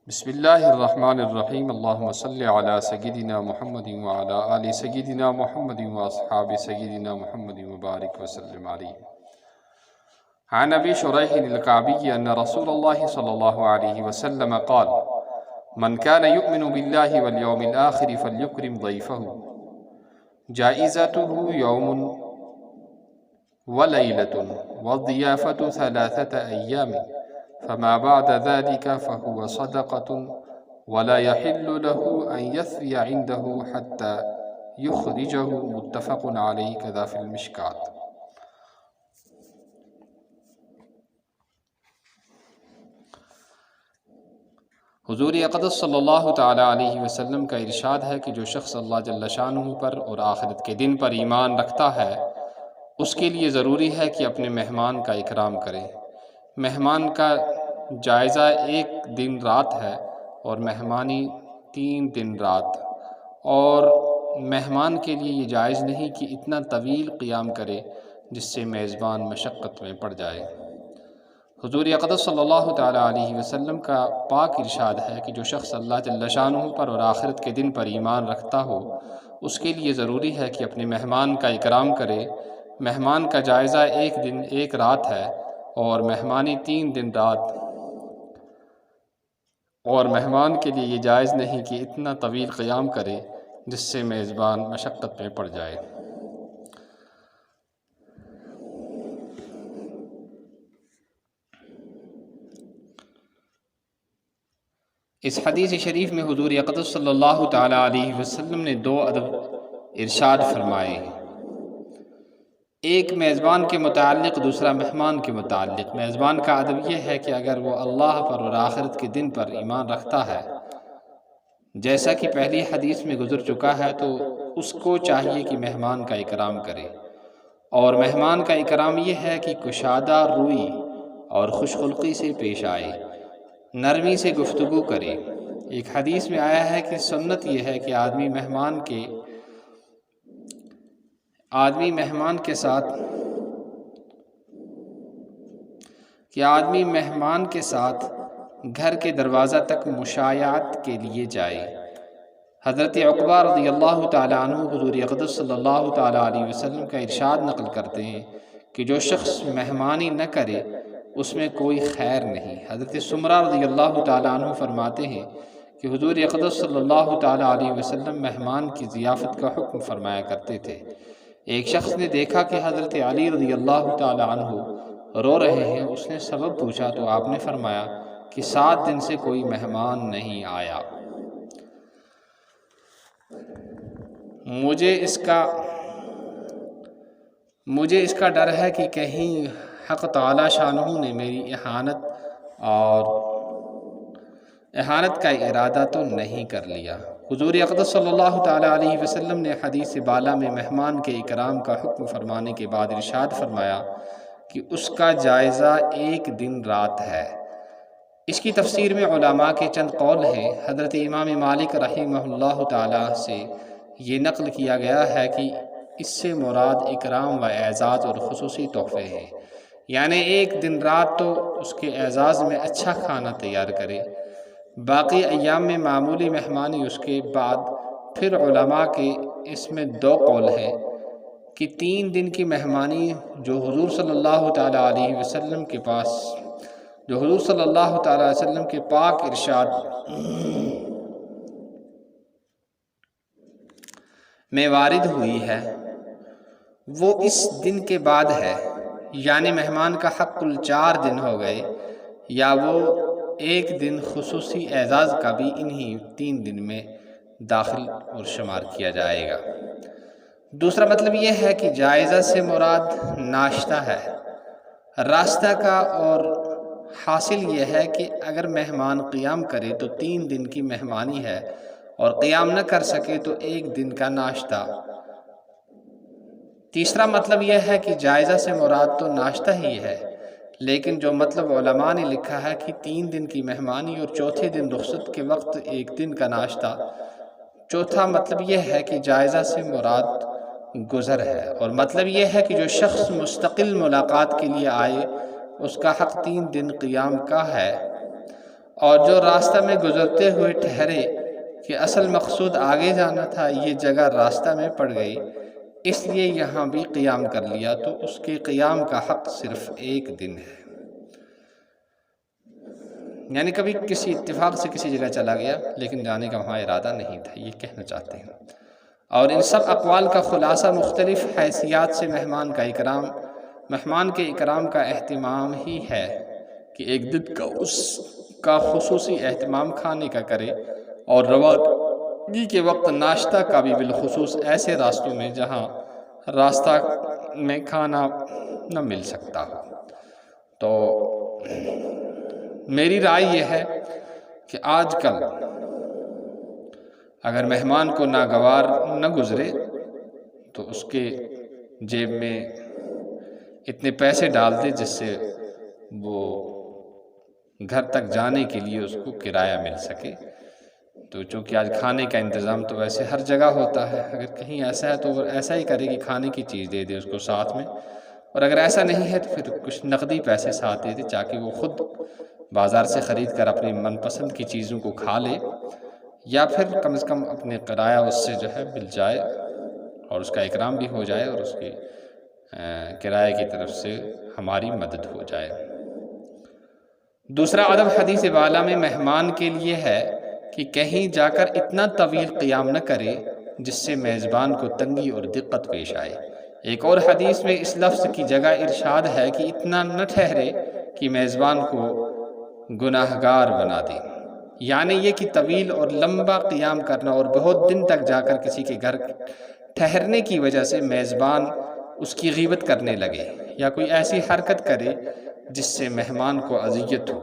بسم اللہ الرحمن الرحیم اللہم صلی علی سیدنا محمد وعلی آل سیدنا محمد واصحاب سیدنا محمد مبارک وسلم علیہ۔ عن ابی شریح الکعبی ان رسول اللہ صلی اللہ علیہ وسلم قال من كان يؤمن بالله واليوم الآخر فليكرم ضيفه جائزته يوم وليلة والضيافة 3 أيام فما بعد ذلك فهو صدقة ولا يحل له أن يثري عنده حتى يخرجه متفق عليه كذا في المشكات۔ حضور اقدس صلی اللہ تعالیٰ علیہ وسلم کا ارشاد ہے کہ جو شخص اللہ جل شانہ پر اور آخرت کے دن پر ایمان رکھتا ہے اس کے لیے ضروری ہے کہ اپنے مہمان کا اکرام کرے۔ مہمان کا جائزہ 1 دن رات ہے اور مہمانی 3 دن رات، اور مہمان کے لیے یہ جائز نہیں کہ اتنا طویل قیام کرے جس سے میزبان مشقت میں پڑ جائے۔ حضور اقدس صلی اللہ تعالیٰ علیہ وسلم کا پاک ارشاد ہے کہ جو شخص اللہ جل شانہ پر اور آخرت کے دن پر ایمان رکھتا ہو اس کے لیے ضروری ہے کہ اپنے مہمان کا اکرام کرے۔ مہمان کا جائزہ 1 دن 1 رات ہے اور مہمانی 3 دن رات، اور مہمان کے لیے یہ جائز نہیں کہ اتنا طویل قیام کرے جس سے میزبان مشقت میں پڑ جائے۔ اس حدیث شریف میں حضور اقدس صلی اللہ تعالیٰ علیہ وسلم نے 2 ادب ارشاد فرمائے ہیں، ایک میزبان کے متعلق، دوسرا مہمان کے متعلق۔ میزبان کا ادب یہ ہے کہ اگر وہ اللہ پر اور آخرت کے دن پر ایمان رکھتا ہے جیسا کہ پہلی حدیث میں گزر چکا ہے تو اس کو چاہیے کہ مہمان کا اکرام کرے، اور مہمان کا اکرام یہ ہے کہ کشادہ روئی اور خوش خلقی سے پیش آئے، نرمی سے گفتگو کرے۔ ایک حدیث میں آیا ہے کہ سنت یہ ہے کہ آدمی مہمان کے ساتھ گھر کے دروازہ تک مشایعت کے لیے جائے۔ حضرت عقبہ رضی اللہ تعالیٰ عنہ حضور اقدس صلی اللہ تعالیٰ علیہ وسلم کا ارشاد نقل کرتے ہیں کہ جو شخص مہمانی نہ کرے اس میں کوئی خیر نہیں۔ حضرت سمرہ رضی اللہ تعالیٰ عنہ فرماتے ہیں کہ حضور اقدس صلی اللہ تعالیٰ علیہ وسلم مہمان کی ضیافت کا حکم فرمایا کرتے تھے۔ ایک شخص نے دیکھا کہ حضرت علی رضی اللہ تعالیٰ عنہ رو رہے ہیں، اس نے سبب پوچھا تو آپ نے فرمایا کہ 7 دن سے کوئی مہمان نہیں آیا۔ مجھے اس کا ڈر ہے کہ کہیں حق تعالی شانہ نے میری اہانت کا ارادہ تو نہیں کر لیا۔ حضور اقدس صلی اللہ تعالیٰ علیہ وسلم نے حدیث بالا میں مہمان کے اکرام کا حکم فرمانے کے بعد ارشاد فرمایا کہ اس کا جائزہ 1 دن رات ہے۔ اس کی تفسیر میں علماء کے چند قول ہیں۔ حضرت امام مالک رحمہ اللہ تعالیٰ سے یہ نقل کیا گیا ہے کہ اس سے مراد اکرام و اعزاز اور خصوصی تحفے ہیں، یعنی 1 دن رات تو اس کے اعزاز میں اچھا کھانا تیار کرے، باقی ایام میں معمولی مہمانی اس کے بعد۔ پھر علماء کے اس میں 2 قول ہیں کہ 3 دن کی مہمانی جو حضور صلی اللہ تعالیٰ علیہ وسلم کے پاک ارشاد میں وارد ہوئی ہے وہ اس دن کے بعد ہے، یعنی مہمان کا حق کل 4 دن ہو گئے، یا وہ 1 دن خصوصی اعزاز کا بھی انہی 3 دن میں داخل اور شمار کیا جائے گا۔ دوسرا مطلب یہ ہے کہ جائزہ سے مراد ناشتہ ہے، راستہ کا، اور حاصل یہ ہے کہ اگر مہمان قیام کرے تو 3 دن کی مہمانی ہے، اور قیام نہ کر سکے تو 1 دن کا ناشتہ۔ تیسرا مطلب یہ ہے کہ جائزہ سے مراد تو ناشتہ ہی ہے، لیکن جو مطلب علماء نے لکھا ہے کہ 3 دن کی مہمانی اور چوتھے دن رخصت کے وقت 1 دن کا ناشتہ، چوتھا مطلب یہ ہے کہ جائزہ سے مراد گزر ہے، اور مطلب یہ ہے کہ جو شخص مستقل ملاقات کے لیے آئے اس کا حق 3 دن قیام کا ہے، اور جو راستہ میں گزرتے ہوئے ٹھہرے کہ اصل مقصود آگے جانا تھا، یہ جگہ راستہ میں پڑ گئی، اس لیے یہاں بھی قیام کر لیا، تو اس کے قیام کا حق صرف ایک دن ہے۔ یعنی کبھی کسی اتفاق سے کسی جگہ چلا گیا لیکن جانے کا وہاں ارادہ نہیں تھا، یہ کہنا چاہتے ہیں۔ اور ان سب اقوال کا خلاصہ مختلف حیثیات سے مہمان کے اکرام کا اہتمام ہی ہے کہ ایک دن کا اس کا خصوصی اہتمام کھانے کا کرے، اور روانگی کے وقت ناشتہ کا بھی بالخصوص ایسے راستوں میں جہاں راستہ میں کھانا نہ مل سکتا ہو۔ تو میری رائے یہ ہے کہ آج کل اگر مہمان کو ناگوار نہ گزرے تو اس کے جیب میں اتنے پیسے ڈال دے جس سے وہ گھر تک جانے کے لیے اس کو کرایہ مل سکے۔ تو چونکہ آج کھانے کا انتظام تو ویسے ہر جگہ ہوتا ہے، اگر کہیں ایسا ہے تو وہ ایسا ہی کرے کہ کھانے کی چیز دے دے اس کو ساتھ میں، اور اگر ایسا نہیں ہے تو پھر کچھ نقدی پیسے ساتھ دے دے تاکہ وہ خود بازار سے خرید کر اپنی من پسند کی چیزوں کو کھا لے، یا پھر کم از کم اپنے کرایہ اس سے جو ہے مل جائے اور اس کا اکرام بھی ہو جائے اور اس کی کرایہ کی طرف سے ہماری مدد ہو جائے۔ دوسرا ادب حدیث والا میں مہمان کے لیے ہے کہ کہیں جا کر اتنا طویل قیام نہ کرے جس سے میزبان کو تنگی اور دقت پیش آئے۔ ایک اور حدیث میں اس لفظ کی جگہ ارشاد ہے کہ اتنا نہ ٹھہرے کہ میزبان کو گناہگار بنا دے، یعنی یہ کہ طویل اور لمبا قیام کرنا اور بہت دن تک جا کر کسی کے گھر ٹھہرنے کی وجہ سے میزبان اس کی غیبت کرنے لگے، یا کوئی ایسی حرکت کرے جس سے مہمان کو اذیت ہو،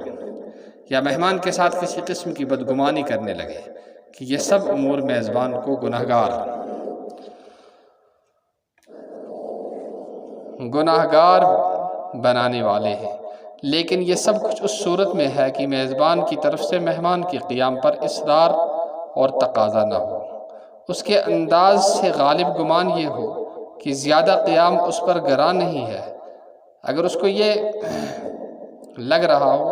یا مہمان کے ساتھ کسی قسم کی بدگمانی کرنے لگے، کہ یہ سب امور میزبان کو گناہگار بنانے والے ہیں، لیکن یہ سب کچھ اس صورت میں ہے کہ میزبان کی طرف سے مہمان کے قیام پر اصرار اور تقاضا نہ ہو، اس کے انداز سے غالب گمان یہ ہو کہ زیادہ قیام اس پر گراں نہیں ہے۔ اگر اس کو یہ لگ رہا ہو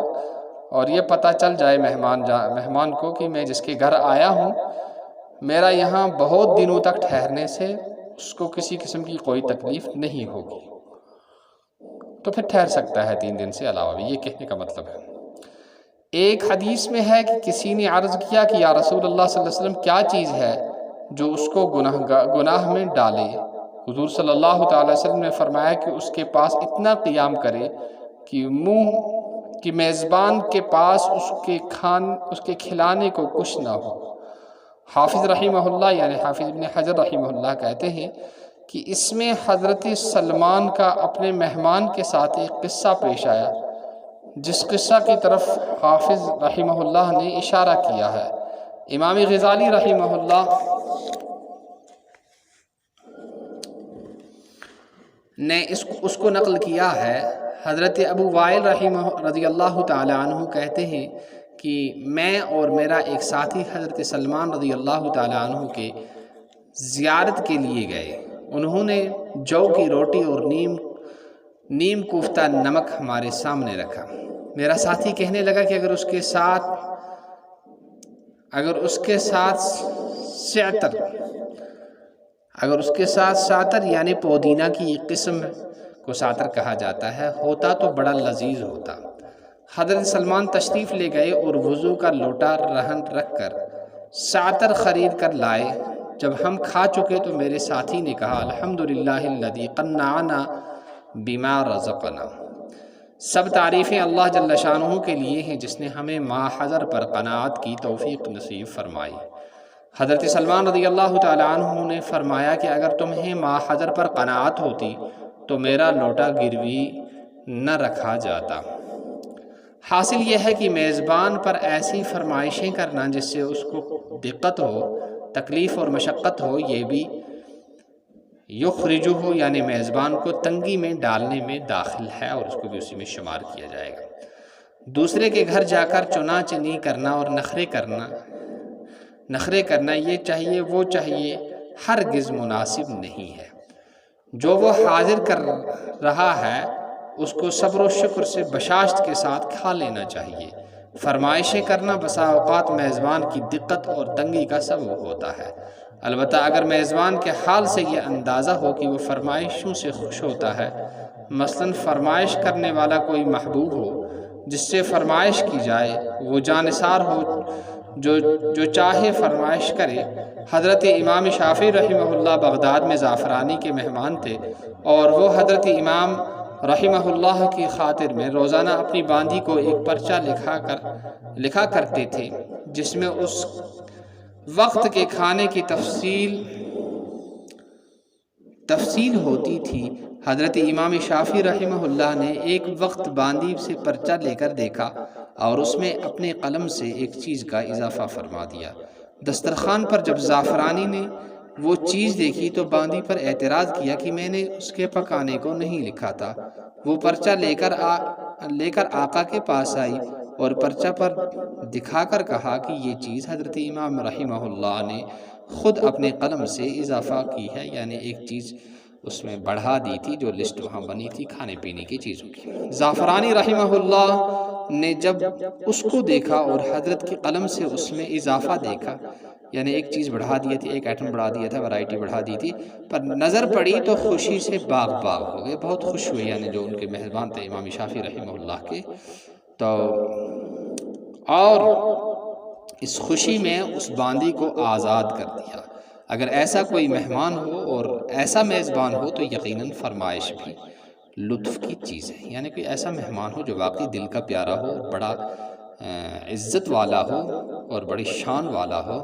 اور یہ پتہ چل جائے مہمان کو کہ میں جس کے گھر آیا ہوں میرا یہاں بہت دنوں تک ٹھہرنے سے اس کو کسی قسم کی کوئی تکلیف نہیں ہوگی، تو پھر ٹھہر سکتا ہے 3 دن سے علاوہ بھی، یہ کہنے کا مطلب ہے۔ ایک حدیث میں ہے کہ کسی نے عرض کیا کہ یا رسول اللہ صلی اللہ علیہ وسلم کیا چیز ہے جو اس کو گناہ میں ڈالے؟ حضور صلی اللہ تعالی وسلم نے فرمایا کہ اس کے پاس اتنا قیام کرے کہ میزبان کے پاس اس کے کھلانے کو کچھ نہ ہو۔ حافظ رحمہ اللہ یعنی حافظ ابن حجر رحمہ اللہ کہتے ہیں کہ اس میں حضرت سلمان کا اپنے مہمان کے ساتھ ایک قصہ پیش آیا جس قصہ کی طرف حافظ رحمہ اللہ نے اشارہ کیا ہے۔ امام غزالی رحمہ اللہ نے اس کو نقل کیا ہے۔ حضرت ابو وائل رضی اللہ تعالی عنہ کہتے ہیں کہ میں اور میرا ایک ساتھی حضرت سلمان رضی اللہ تعالی عنہ کے زیارت کے لیے گئے۔ انہوں نے جو کی روٹی اور نیم کوفتہ نمک ہمارے سامنے رکھا۔ میرا ساتھی کہنے لگا کہ اگر اس کے ساتھ ساتر یعنی پودینہ کی ایک قسم کو ساتر کہا جاتا ہے ہوتا تو بڑا لذیذ ہوتا۔ حضرت سلمان تشریف لے گئے اور وضو کا لوٹا رہن رکھ کر ساتر خرید کر لائے۔ جب ہم کھا چکے تو میرے ساتھی نے کہا الحمدللہ الذی قنعنا بما رزقنا، سب تعریفیں اللہ جل شانہ کے لیے ہیں جس نے ہمیں ما حضر پر قناعت کی توفیق نصیب فرمائی۔ حضرت سلمان رضی اللہ تعالی عنہ نے فرمایا کہ اگر تمہیں ما حضر پر قناعت ہوتی تو میرا لوٹا گروی نہ رکھا جاتا۔ حاصل یہ ہے کہ میزبان پر ایسی فرمائشیں کرنا جس سے اس کو دقت ہو، تکلیف اور مشقت ہو، یہ بھی یخرجہ ہو یعنی میزبان کو تنگی میں ڈالنے میں داخل ہے اور اس کو بھی اسی میں شمار کیا جائے گا۔ دوسرے کے گھر جا کر چنا چنی کرنا اور نخرے کرنا یہ چاہیے وہ چاہیے ہرگز مناسب نہیں ہے۔ جو وہ حاضر کر رہا ہے اس کو صبر و شکر سے بشاشت کے ساتھ کھا لینا چاہیے۔ فرمائشیں کرنا بسا اوقات میزبان کی دقت اور تنگی کا سبب ہوتا ہے، البتہ اگر میزبان کے حال سے یہ اندازہ ہو کہ وہ فرمائشوں سے خوش ہوتا ہے، مثلاً فرمائش کرنے والا کوئی محبوب ہو جس سے فرمائش کی جائے، وہ جانثار ہو جو چاہے فرمائش کرے۔ حضرت امام شافعی رحمہ اللہ بغداد میں زعفرانی کے مہمان تھے، اور وہ حضرت امام رحمہ اللہ کی خاطر میں روزانہ اپنی باندی کو ایک پرچہ لکھا کرتے تھے جس میں اس وقت کے کھانے کی تفصیل ہوتی تھی۔ حضرت امام شافعی رحمہ اللہ نے ایک وقت باندی سے پرچہ لے کر دیکھا اور اس میں اپنے قلم سے ایک چیز کا اضافہ فرما دیا۔ دسترخوان پر جب زعفرانی نے وہ چیز دیکھی تو باندی پر اعتراض کیا کہ میں نے اس کے پکانے کو نہیں لکھا تھا۔ وہ پرچہ لے کر آقا کے پاس آئی اور پرچہ پر دکھا کر کہا کہ یہ چیز حضرت امام رحمہ اللہ نے خود اپنے قلم سے اضافہ کی ہے، یعنی ایک چیز اس میں بڑھا دی تھی جو لسٹ وہاں بنی تھی کھانے پینے کی چیزوں کی۔ زعفرانی رحمہ اللہ نے جب اس کو دیکھا اور حضرت کے قلم سے اس میں اضافہ دیکھا، یعنی ایک چیز بڑھا دی تھی، ایک ایٹم بڑھا دیا تھا، ورائٹی بڑھا دی تھی، پر نظر پڑی تو خوشی سے باغ ہو گئے، بہت خوش ہوئے، یعنی جو ان کے مہربان تھے امام شافعی رحمہ اللہ کے، تو اور اس خوشی میں اس باندی کو آزاد کر دیا۔ اگر ایسا کوئی مہمان ہو اور ایسا میزبان ہو تو یقیناً فرمائش بھی لطف کی چیز ہے، یعنی کوئی ایسا مہمان ہو جو واقعی دل کا پیارا ہو، بڑا عزت والا ہو اور بڑی شان والا ہو،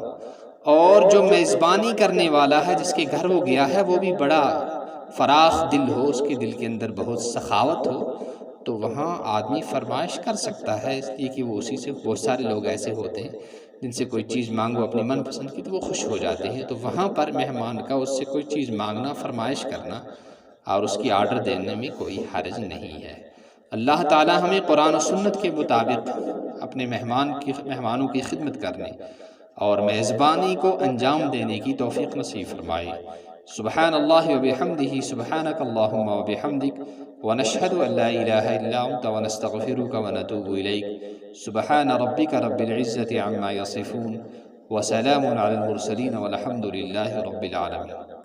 اور جو میزبانی کرنے والا ہے جس کے گھر وہ گیا ہے وہ بھی بڑا فراخ دل ہو، اس کے دل کے اندر بہت سخاوت ہو، تو وہاں آدمی فرمائش کر سکتا ہے، اس لیے کہ وہ اسی سے بہت سارے لوگ ایسے ہوتے ہیں جن سے کوئی چیز مانگو اپنی من پسند کی تو وہ خوش ہو جاتے ہیں، تو وہاں پر مہمان کا اس سے کوئی چیز مانگنا، فرمائش کرنا اور اس کی آرڈر دینے میں کوئی حرج نہیں ہے۔ اللہ تعالی ہمیں قرآن و سنت کے مطابق اپنے مہمانوں کی خدمت کرنے اور میزبانی کو انجام دینے کی توفیق نصیب فرمائے۔ سبحان اللہ وبحمدہ، سبحانک اللہم وبحمدک، ونشہد ان لا الہ الا انت ونستغفرک ونتوب الیک۔ سبحان ربک رب العزت عما یصفون، وسلام علی المرسلین والحمد للہ رب العالمین۔